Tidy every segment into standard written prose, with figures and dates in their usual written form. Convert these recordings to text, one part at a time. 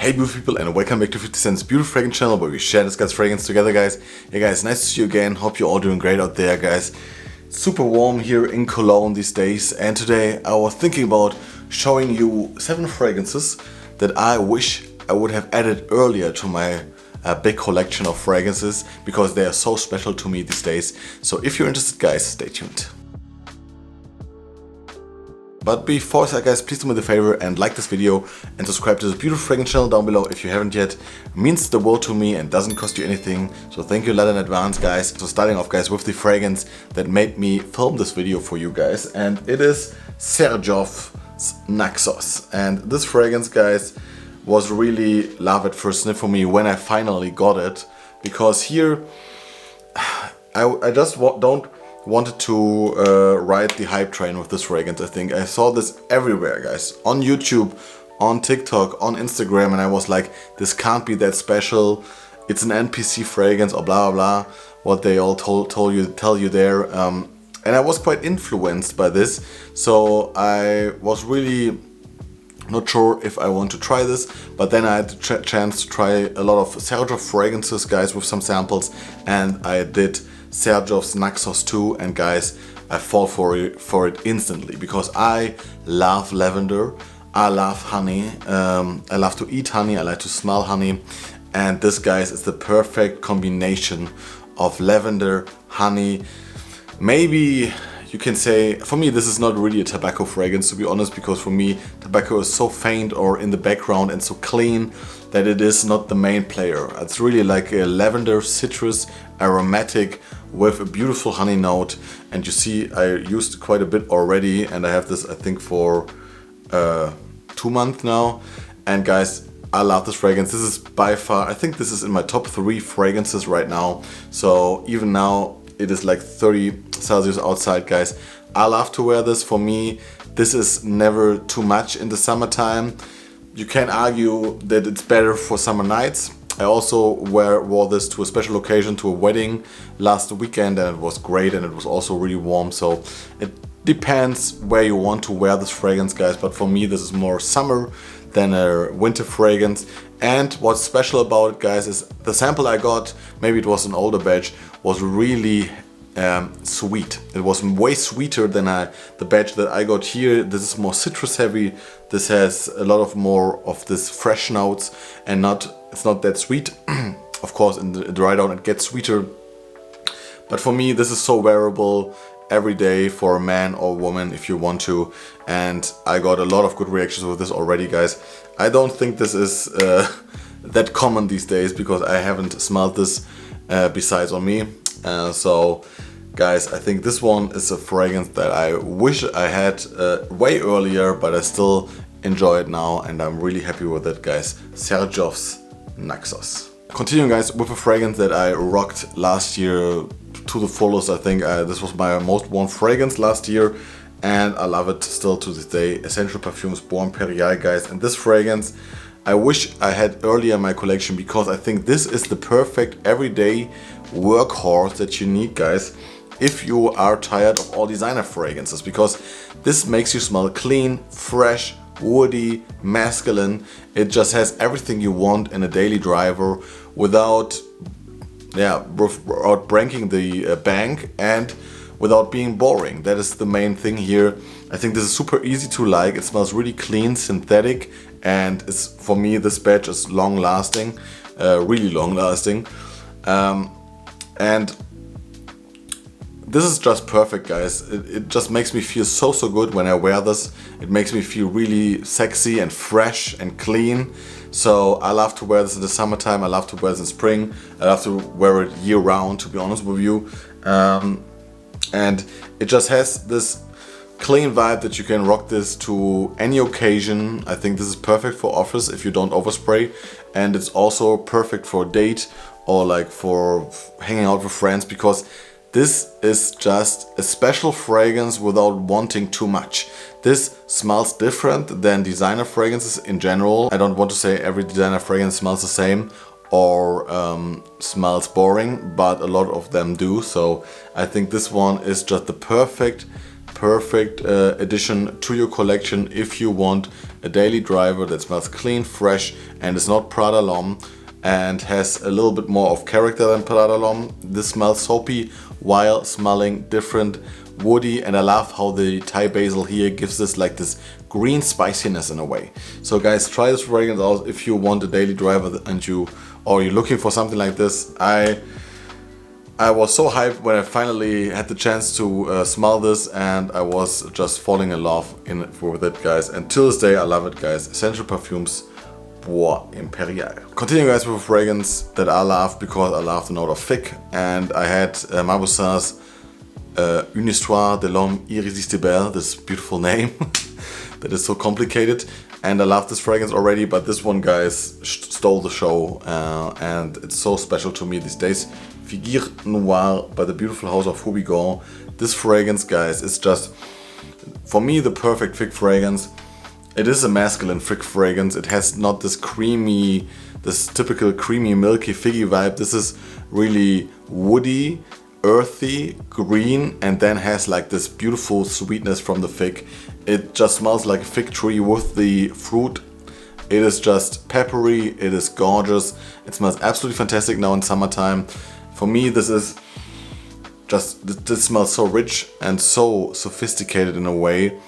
Hey beautiful people, and welcome back to 50 Cent's beautiful fragrance channel where we share this guy's fragrance together, guys. Hey guys, nice to see you again. Hope you're all doing great out there, guys. Super warm here in Cologne these days, and today I was thinking about showing you 7 fragrances that I wish I would have added earlier to my big collection of fragrances, because they are so special to me these days. So if you're interested, guys, stay tuned. But before that, guys, please do me the favor and like this video and subscribe to this beautiful fragrance channel down below if you haven't yet. It means the world to me and doesn't cost you anything. So thank you a lot in advance, guys. So starting off, guys, with the fragrance that made me film this video for you guys. And it is Xerjoff Naxos. And this fragrance, guys, was really love at first sniff for me when I finally got it. Because here, I just wanted to ride the hype train with this fragrance. I think I saw this everywhere, guys, on YouTube, on TikTok, on Instagram, and I was like, this can't be that special. It's an NPC fragrance or blah blah blah, what they all tell you there. And I was quite influenced by this, so I was really not sure if I want to try this. But then I had the chance to try a lot of Xerjoff fragrances, guys, with some samples, and I did Xerjoff Naxos too, and guys, I fall for it instantly, because I love lavender, I love honey, I love to eat honey, I like to smell honey, and this, guys, is the perfect combination of lavender, honey. Maybe you can say, for me this is not really a tobacco fragrance, to be honest, because for me tobacco is so faint or in the background and so clean that it is not the main player. It's really like a lavender citrus aromatic with a beautiful honey note, and you see I used quite a bit already, and I have this I think for 2 months now. And guys, I love this fragrance. This is by far, I think this is in my top 3 fragrances right now. So even now it is like 30 Celsius outside, guys. I love to wear this. For me, this is never too much in the summertime. You can argue that it's better for summer nights. I also wore this to a special occasion, to a wedding last weekend, and it was great, and it was also really warm. So it depends where you want to wear this fragrance, guys, but for me this is more summer than a winter fragrance. And what's special about it, guys, is the sample I got, maybe it was an older batch, was really sweet. It was way sweeter than the batch that I got here. This is more citrus heavy. This has a lot of more of this fresh notes, and it's not that sweet. Of course, in the dry down it gets sweeter. But for me, this is so wearable every day for a man or woman if you want to. And I got a lot of good reactions with this already, guys. I don't think this is that common these days, because I haven't smelled this besides on me. So guys, I think this one is a fragrance that I wish I had way earlier, but I still enjoy it now, and I'm really happy with it, guys. Xerjoff Naxos. Continuing, guys, with a fragrance that I rocked last year to the fullest. I think this was my most worn fragrance last year, and I love it still to this day. Essential Parfums Bois Imperial, guys. And this fragrance I wish I had earlier in my collection, because I think this is the perfect everyday workhorse that you need, guys, if you are tired of all designer fragrances, because this makes you smell clean, fresh, woody, masculine. It just has everything you want in a daily driver without breaking the bank, and without being boring. That is the main thing here. I think this is super easy to like. It smells really clean, synthetic, and it's, for me, this batch is long lasting, really long lasting. And this is just perfect, guys. It just makes me feel so good when I wear this. It makes me feel really sexy and fresh and clean. So I love to wear this in the summertime. I love to wear this in spring. I love to wear it year round, to be honest with you. And it just has this clean vibe that you can rock this to any occasion. I think this is perfect for office if you don't overspray, and it's also perfect for a date or like for hanging out with friends, because this is just a special fragrance without wanting too much. This smells different than designer fragrances in general. I don't want to say every designer fragrance smells the same or smells boring, but a lot of them do. So I think this one is just the perfect addition to your collection if you want a daily driver that smells clean, fresh, and is not Prada L'Homme and has a little bit more of character than Prada L'Homme. This smells soapy while smelling different, woody, and I love how the Thai basil here gives this like this green spiciness in a way. So guys, try this fragrance out if you want a daily driver and you're looking for something like this. I was so hyped when I finally had the chance to smell this, and I was just falling in love with it, guys. And till this day I love it, guys. Essential Parfums Bois Imperial. Continuing, guys, with a fragrance that I love because I love the note of fig, and I had Mabussin's Une Histoire de l'Homme Irrésistible, this beautiful name that is so complicated, and I love this fragrance already, but this one, guys, stole the show, and it's so special to me these days. Figuier Noir by the beautiful house of Houbigan. This fragrance, guys, is just, for me, the perfect fig fragrance. It is a masculine fig fragrance. It has not this creamy, this typical creamy, milky, figgy vibe. This is really woody, earthy, green, and then has like this beautiful sweetness from the fig. It just smells like a fig tree with the fruit. It is just peppery, it is gorgeous. It smells absolutely fantastic now in summertime. For me, this is just, this smells so rich and so sophisticated in a way,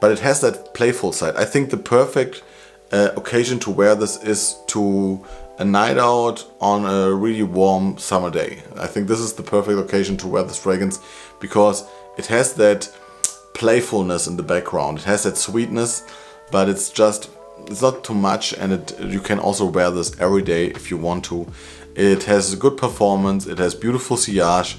but it has that playful side. I think the perfect occasion to wear this is to a night out on a really warm summer day. I think this is the perfect occasion to wear this fragrance because it has that playfulness in the background. It has that sweetness, but it's not too much, and you can also wear this every day if you want to. It has good performance, it has beautiful sillage,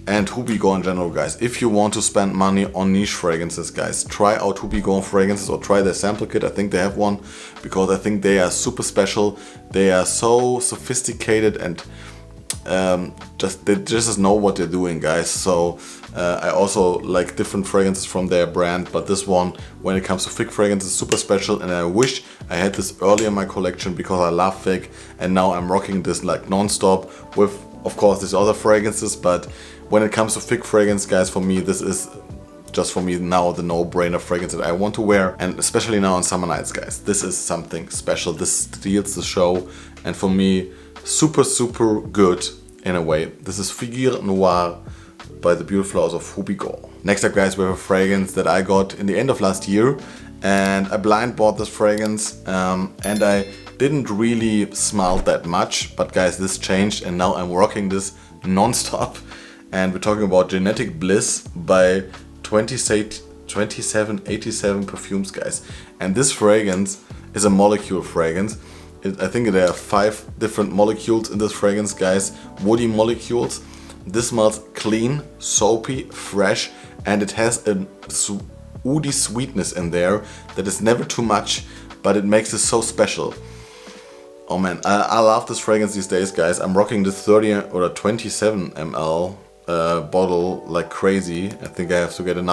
and Houbigan in general, guys. If you want to spend money on niche fragrances, guys, try out Houbigan fragrances or try their sample kit. I think they have one because I think they are super special. They are so sophisticated and they just know what they're doing, guys. So I also like different fragrances from their brand, but this one, when it comes to fig fragrance, is super special, and I wish I had this earlier in my collection because I love fig, and now I'm rocking this like non-stop with, of course, these other fragrances. But when it comes to fig fragrance, guys, for me, this is just for me now the no-brainer fragrance that I want to wear, and especially now on summer nights, guys. This is something special. This steals the show, and for me, super good in a way. This is Figuier Noir by the beautiful house of Houbigan. Next up, guys, we have a fragrance that I got in the end of last year, and I blind bought this fragrance, and I didn't really smell that much, but guys, this changed, and now I'm rocking this non-stop. And we're talking about Genetic Bliss by 2787 Parfums, guys. And this fragrance is a molecule fragrance. I think there are 5 different molecules in this fragrance, guys. Woody molecules. This smells clean, soapy, fresh, and it has a woody sweetness in there that is never too much, but it makes it so special. Oh man, I love this fragrance these days, guys. I'm rocking this 30 or 27 ml bottle like crazy. I think I have to get a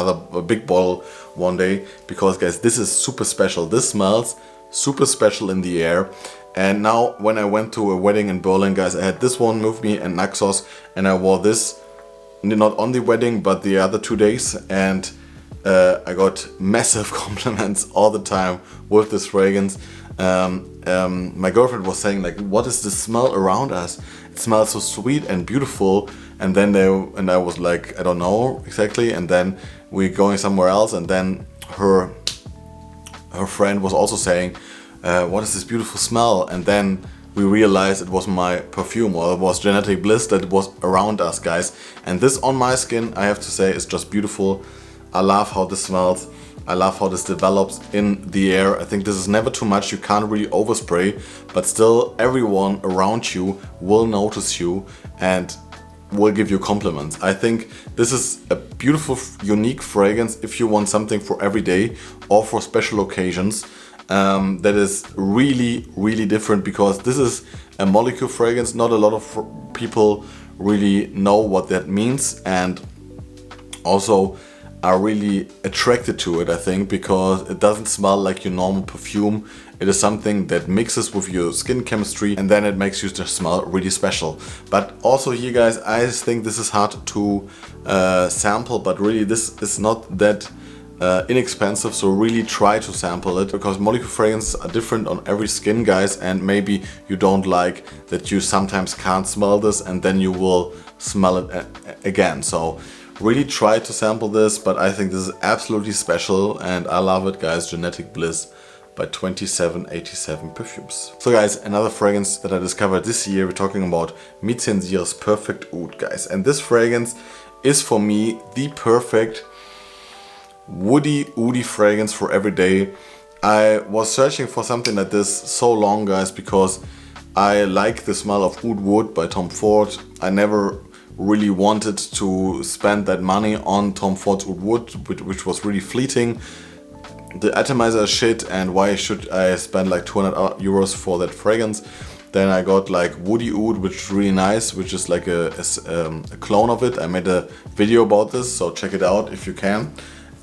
big bottle one day because, guys, this is super special. This smells super special in the air. And now when I went to a wedding in Berlin, guys, I had this one with me and Naxos, and I wore this not on the wedding but the other 2 days, and I got massive compliments all the time with this fragrance. My girlfriend was saying, like, what is the smell around us? It smells so sweet and beautiful. And then I was like, I don't know exactly. And then we're going somewhere else, and then her friend was also saying, what is this beautiful smell? And then we realized it was my perfume, or it was Genetic Bliss that was around us, guys. And this on my skin, I have to say, is just beautiful. I love how this smells. I love how this develops in the air. I think this is never too much. You can't really overspray, but still everyone around you will notice you and will give you compliments. I think this is a beautiful, unique fragrance if you want something for every day or for special occasions. That is really different, because this is a molecule fragrance. Not a lot of people really know what that means, and also are really attracted to it, I think, because it doesn't smell like your normal perfume. It is something that mixes with your skin chemistry, and then it makes you just smell really special. But also here, guys, I think this is hard to sample, but really this is not that inexpensive, so really try to sample it, because molecule fragrances are different on every skin, guys, and maybe you don't like that you sometimes can't smell this and then you will smell it again. So really try to sample this, but I think this is absolutely special and I love it, guys. Genetic Bliss by 2787 Perfumes. So guys, another fragrance that I discovered this year, we're talking about Mizensir's Perfect Oud, guys. And this fragrance is for me the perfect woody, oudie fragrance for every day. I was searching for something like this so long, guys, because I like the smell of Oud Wood by Tom Ford. I never really wanted to spend that money on Tom Ford's Oud Wood, which was really fleeting. The atomizer is shit, and why should I spend like 200 euros for that fragrance? Then I got like Woody Oud, which is really nice, which is like a clone of it. I made a video about this, so check it out if you can.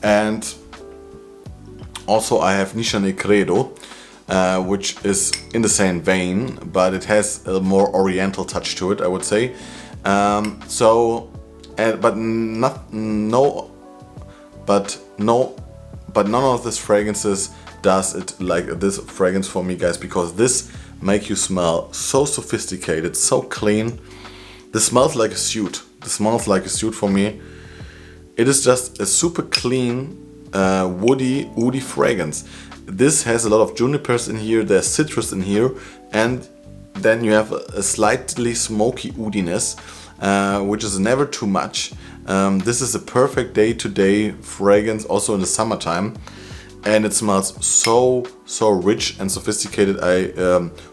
And also I have Nishane Credo, which is in the same vein, but it has a more oriental touch to it, I would say. But none of these fragrances does it like this fragrance for me, guys, because this makes you smell so sophisticated, so clean. This smells like a suit. This smells like a suit for me. It is just a super clean, woody, oudie fragrance. This has a lot of junipers in here, there's citrus in here, and then you have a slightly smoky oudiness, which is never too much. This is a perfect day-to-day fragrance, also in the summertime, and it smells so rich and sophisticated. I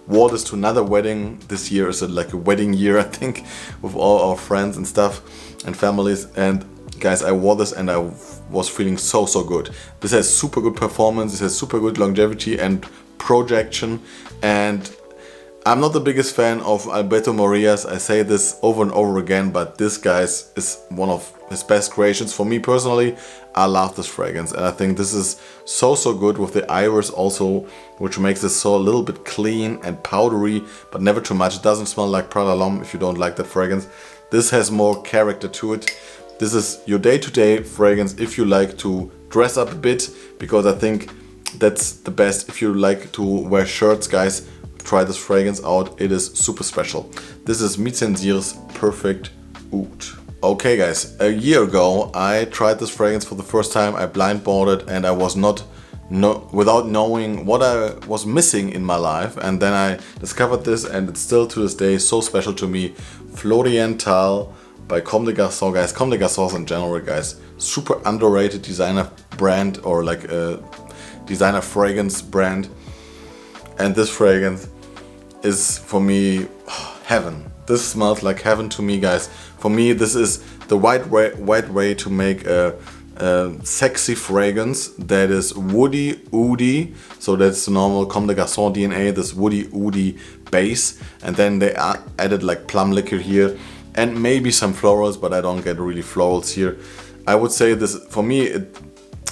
wore this to another wedding. This year is like a wedding year, I think, with all our friends and stuff and families. And guys, I wore this and I was feeling so good. This has super good performance, this has super good longevity and projection, and I'm not the biggest fan of Alberto Morillas. I say this over and over again, but this, guys, is one of his best creations. For me personally, I love this fragrance, and I think this is so good with the iris also, which makes it so a little bit clean and powdery, but never too much. It doesn't smell like Prada L'Homme if you don't like that fragrance. This has more character to it. This is your day-to-day fragrance if you like to dress up a bit, because I think that's the best. If you like to wear shirts, guys, try this fragrance out. It is super special. This is Mizensir's Perfect Oud. Okay, guys, a year ago I tried this fragrance for the first time. I blind bought it and I was without knowing what I was missing in my life, and then I discovered this, and it's still to this day so special to me. Floriental by Comme des Garçons, guys. Comme des Garçons in general, guys, super underrated designer brand, or like a designer fragrance brand. And this fragrance is for me heaven. This smells like heaven to me, guys. For me, this is the right way to make a sexy fragrance that is woody, oudie. So that's the normal Comme des Garçons DNA, this woody, oudie base. And then they added like plum liquor here, and maybe some florals, but I don't get really florals here. I would say this, for me, it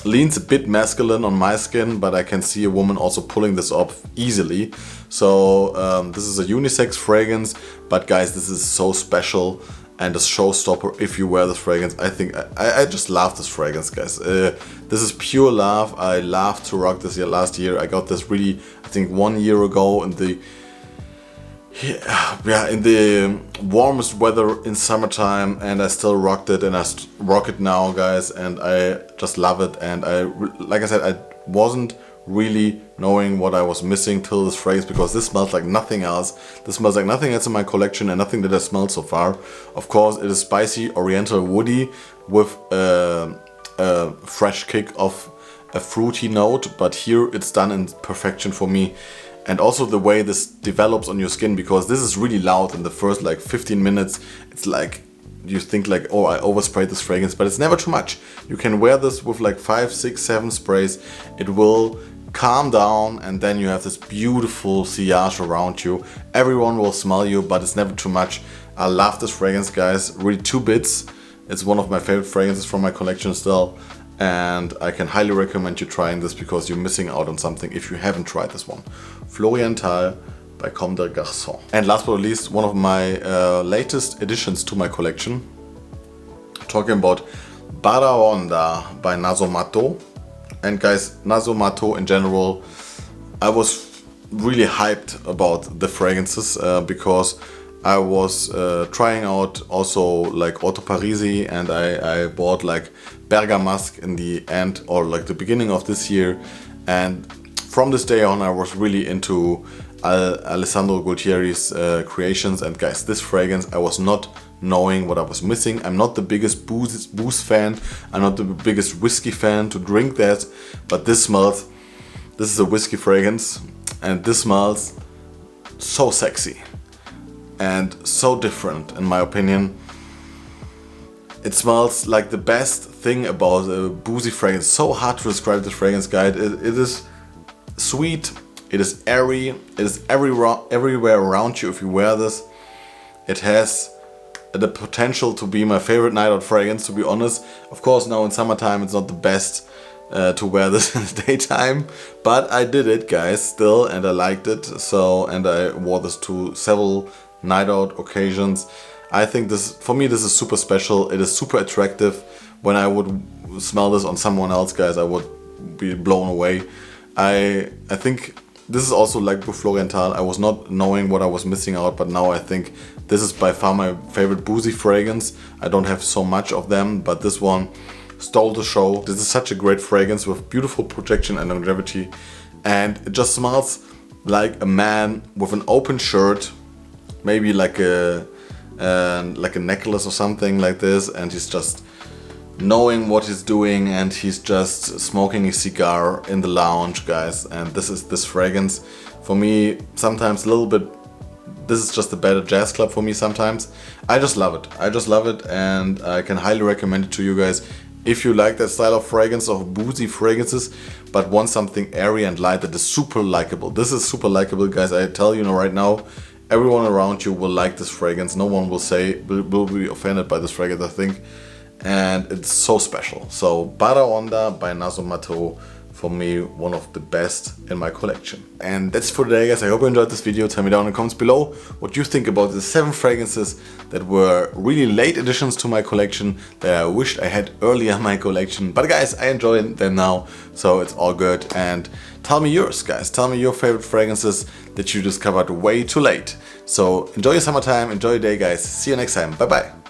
leans a bit masculine on my skin, but I can see a woman also pulling this off easily. So this is a unisex fragrance, but guys, this is so special and a showstopper if you wear this fragrance. I think I just love this fragrance, guys. This is pure love. I loved to rock this last year. I got this really, I think 1 year ago in the warmest weather in summertime, and I still rocked it, and I rock it now, guys, and I just love it. And like I said, I wasn't really knowing what I was missing till this fragrance, because this smells like nothing else. This smells like nothing else in my collection and nothing that I smelled so far. Of course, it is spicy, oriental, woody with a fresh kick of a fruity note, but here it's done in perfection for me. And also the way this develops on your skin, because this is really loud in the first like 15 minutes. It's like, you think like, oh, I oversprayed this fragrance, but it's never too much. You can wear this with like 5, 6, 7 sprays. It will calm down, and then you have this beautiful sillage around you. Everyone will smell you, but it's never too much. I love this fragrance, guys. Really 2 bits. It's one of my favorite fragrances from my collection still. And I can highly recommend you trying this, because you're missing out on something if you haven't tried this one. Floriental by Comme des Garçons. And last but not least, one of my latest additions to my collection. Talking about Baraonda by Nasomato And guys, Nasomato in general, I was really hyped about the fragrances because I was trying out also like Otto Parisi, and I bought like Bergamasque in the end or like the beginning of this year, and from this day on I was really into Alessandro Gualtieri's creations. And guys, this fragrance, I was not knowing what I was missing. I'm not the biggest booze fan, I'm not the biggest whiskey fan to drink that, but this is a whiskey fragrance, and this smells so sexy and so different in my opinion. It smells like the best thing about a boozy fragrance. So hard to describe this fragrance, guys. It is sweet, it is airy, it is everywhere around you if you wear this. It has the potential to be my favorite night out fragrance, to be honest. Of course, now in summertime it's not the best to wear this in the daytime, but I did it, guys, still, and I liked it. So, and I wore this to several night out occasions. I think this, for me, this is super special. It is super attractive. When I would smell this on someone else, guys, I would be blown away. I think this is also like Xerjoff Floriental. I was not knowing what I was missing out, but now I think this is by far my favorite boozy fragrance. I don't have so much of them, but this one stole the show. This is such a great fragrance with beautiful projection and longevity, and it just smells like a man with an open shirt, maybe like a necklace or something like this, and he's just knowing what he's doing, and he's just smoking a cigar in the lounge, guys. And this is this fragrance for me sometimes a little bit, this is just a better jazz club for me sometimes. I just love it. I just love it, and I can highly recommend it to you guys if you like that style of fragrance, of boozy fragrances, but want something airy and light that is super likable. This is super likable, guys. I tell you right now, everyone around you will like this fragrance. No one will be offended by this fragrance, I think. And it's so special. So Baraonda by Nasomato, for me, one of the best in my collection. And that's for today, guys. I hope you enjoyed this video. Tell me down in the comments below what you think about the 7 fragrances that were really late additions to my collection that I wished I had earlier in my collection. But guys, I enjoy them now, so it's all good. And tell me yours, guys. Tell me your favorite fragrances that you discovered way too late. So enjoy your summertime, enjoy your day, guys. See you next time. Bye bye.